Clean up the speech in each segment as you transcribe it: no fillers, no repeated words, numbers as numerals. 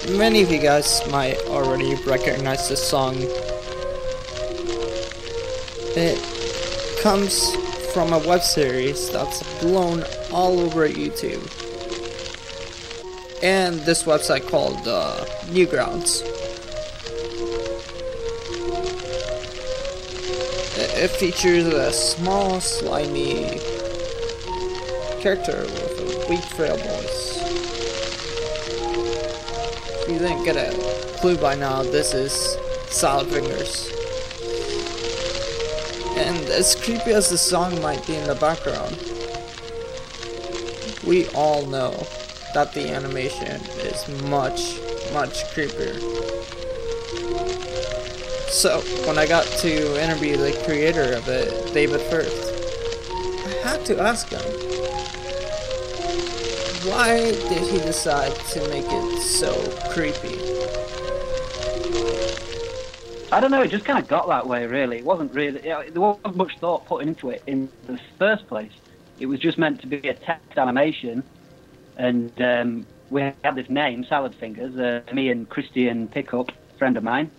Many of you guys might already recognize this song. It comes from a web series that's blown all over YouTube. And this website called Newgrounds. It features a small, slimy character with a weak, frail voice. If you didn't get a clue by now, this is Salad Fingers. And as creepy as the song might be in the background, we all know that the animation is much, much creepier. So, when I got to interview the creator of it, David Firth, I had to ask him, why did he decide to make it so creepy? I don't know, it just kind of got that way, really. It wasn't really, there wasn't much thought put into it in the first place. It was just meant to be a text animation, and we had this name, Salad Fingers, me and Christian Pickup, a friend of mine,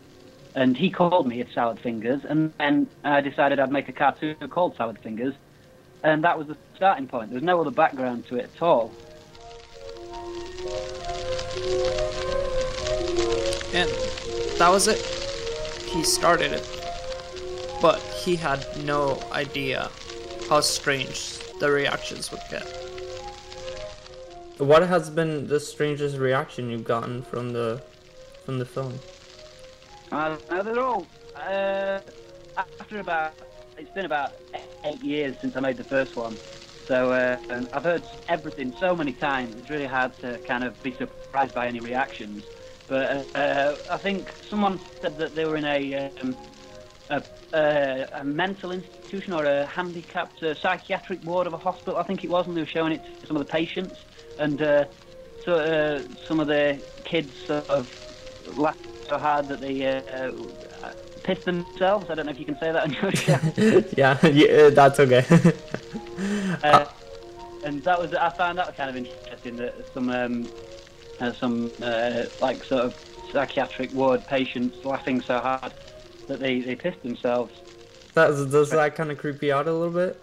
and he called me Salad Fingers, and then I decided I'd make a cartoon called Salad Fingers, and that was the starting point. There was no other background to it at all. And that was it. He started it. But he had no idea how strange the reactions would get. What has been the strangest reaction you've gotten from the film? They're all it's been about 8 years since I made the first one, so I've heard everything so many times. It's really hard to kind of be surprised by any reactions. But I think someone said that they were in a mental institution or a handicapped psychiatric ward of a hospital, I think it was, and they were showing it to some of the patients, and some of the kids sort of laughed so hard that they pissed themselves. I don't know if you can say that on your show. yeah, that's okay. And that was, I found that kind of interesting, that some like sort of psychiatric ward patients laughing so hard that they pissed themselves. Does that kind of creep you out a little bit?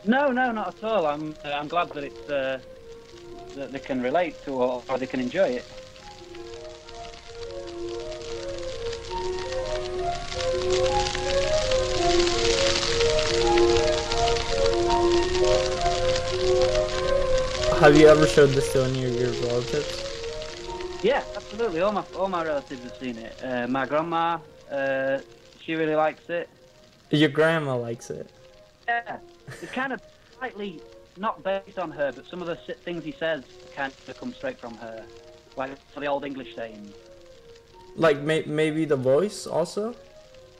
No, not at all. I'm glad that it's that they can relate to or they can enjoy it. Have you ever showed this to any of your relatives? Yeah, absolutely. All my relatives have seen it. My grandma, she really likes it. Your grandma likes it? Yeah, it's kind of slightly not based on her, but some of the things he says kind of come straight from her, like for the old English sayings. Like maybe the voice also?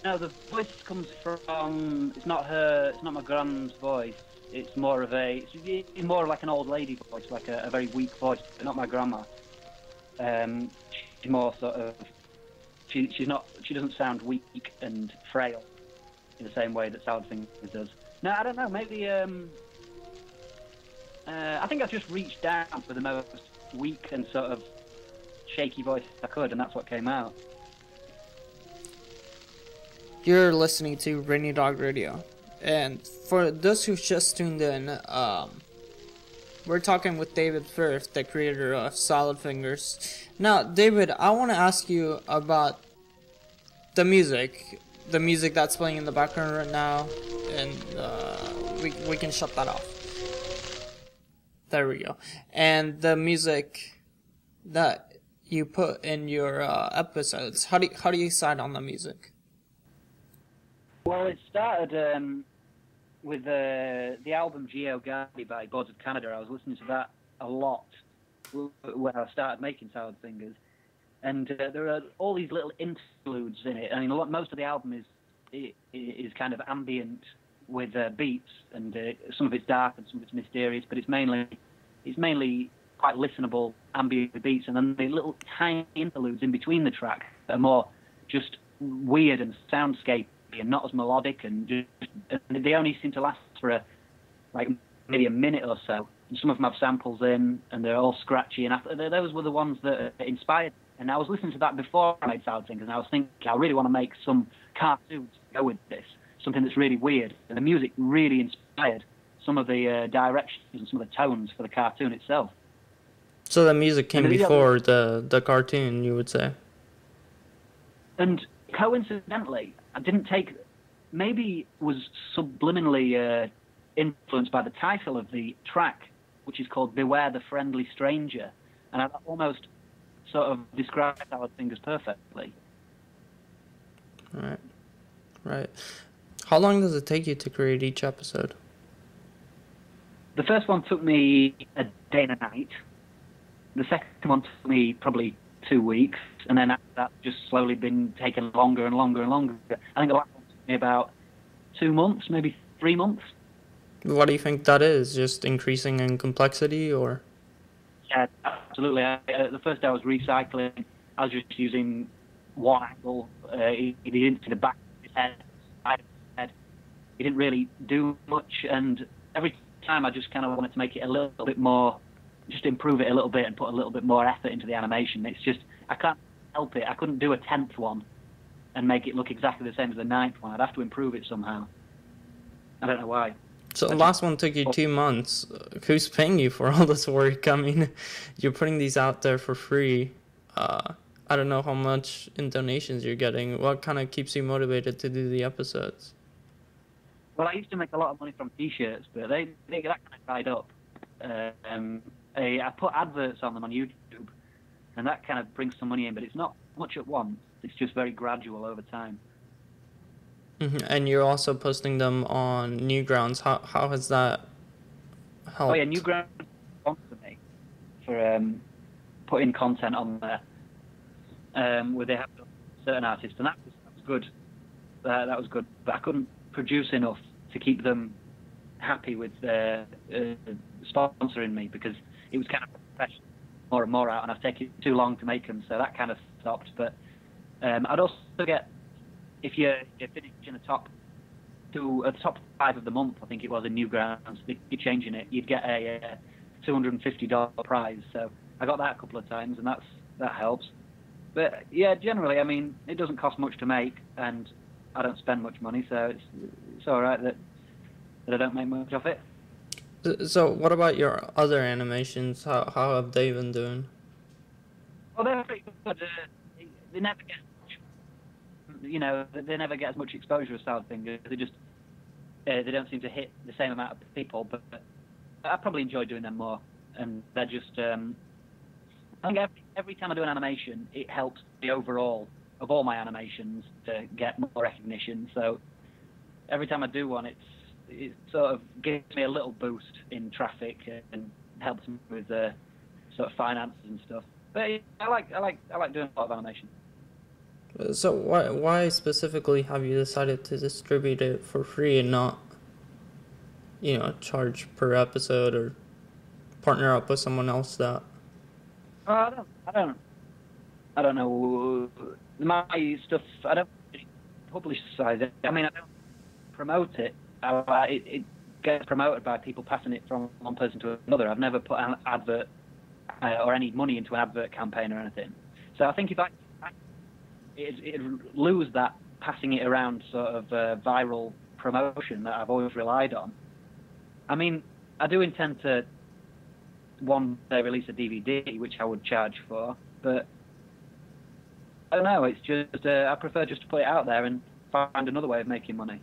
No, the voice comes from. It's not her. It's not my grand's voice. It's more of it's more like an old lady voice, like a very weak voice, but not my grandma. She's more sort of. She doesn't sound weak and frail in the same way that Salad Fingers does. No, I don't know. Maybe I think I've just reached down for the most weak and sort of shaky voice I could, and that's what came out. You're listening to Rainy Dawg Radio. And for those who just tuned in, we're talking with David Firth, the creator of Salad Fingers. Now, David, I want to ask you about the music that's playing in the background right now, and we can shut that off. There we go. And the music that you put in your episodes, how do you decide on the music? Well, it started with the album Geo Guardi by Boards of Canada. I was listening to that a lot when I started making Salad Fingers, and there are all these little interludes in it. I mean, most of the album is kind of ambient with beats, and some of it's dark and some of it's mysterious, but it's mainly quite listenable ambient beats, and then the little tiny interludes in between the tracks that are more just weird and soundscape and not as melodic, and they only seem to last for maybe a minute or so. some of them have samples in, and they're all scratchy. And those were the ones that inspired. And I was listening to that before I made Salad Fingers, and I was thinking, I really want to make some cartoons to go with this, something that's really weird. And the music really inspired some of the directions and some of the tones for the cartoon itself. So the music came before the cartoon, you would say? And coincidentally, I didn't take... Maybe was subliminally influenced by the title of the track, which is called Beware the Friendly Stranger. And I almost sort of described Salad Fingers perfectly. Right. How long does it take you to create each episode? The first one took me a day and a night. The second one took me probably 2 weeks. And then after that, just slowly been taking longer and longer and longer. I think the last one took me about 2 months, maybe 3 months. What do you think that is? Just increasing in complexity, or? Yeah, absolutely. The first day I was recycling. I was just using one angle. He didn't see the back of his head, side of his head. He didn't really do much, and every time I just kind of wanted to make it a little bit more, just improve it a little bit and put a little bit more effort into the animation. It's just, I can't help it. I couldn't do a 10th one and make it look exactly the same as the 9th one. I'd have to improve it somehow. I don't know why. So the last one took you 2 months. Who's paying you for all this work? I mean, you're putting these out there for free. I don't know how much in donations you're getting. What kind of keeps you motivated to do the episodes? Well, I used to make a lot of money from T-shirts, but they that kind of dried up. I put adverts on them on YouTube, and that kind of brings some money in, but it's not much at once. It's just very gradual over time. Mm-hmm. And you're also posting them on Newgrounds. How has that helped? Oh yeah, Newgrounds sponsor me for putting content on there, where they have certain artists, and that was good. That was good, but I couldn't produce enough to keep them happy with sponsoring me, because it was kind of professional, more and more out, and I've taken too long to make them, so that kind of stopped. But I'd also get, if you're finishing the top 5 of the month, I think it was in Newgrounds, you're changing it, you'd get a $250 prize. So I got that a couple of times, and that helps. But yeah, generally, I mean, it doesn't cost much to make, and I don't spend much money, so it's all right that I don't make much of it. So what about your other animations? How have they been doing? Well, they're pretty good. They never get, they never get as much exposure as Salad Fingers. They just they don't seem to hit the same amount of people. But I probably enjoy doing them more, and they're just. I think every time I do an animation, it helps the overall of all my animations to get more recognition. So every time I do one, it sort of gives me a little boost in traffic and helps me with sort of finances and stuff. But yeah, I like doing a lot of animation. So why specifically have you decided to distribute it for free and not, charge per episode or partner up with someone else that? I don't know. My stuff, I don't publicize it. I mean, I don't promote it. It gets promoted by people passing it from one person to another. I've never put an advert or any money into an advert campaign or anything. So I think if it'd lose that passing it around sort of viral promotion that I've always relied on. I mean, I do intend to one day release a DVD, which I would charge for, but I don't know, it's just I prefer just to put it out there and find another way of making money.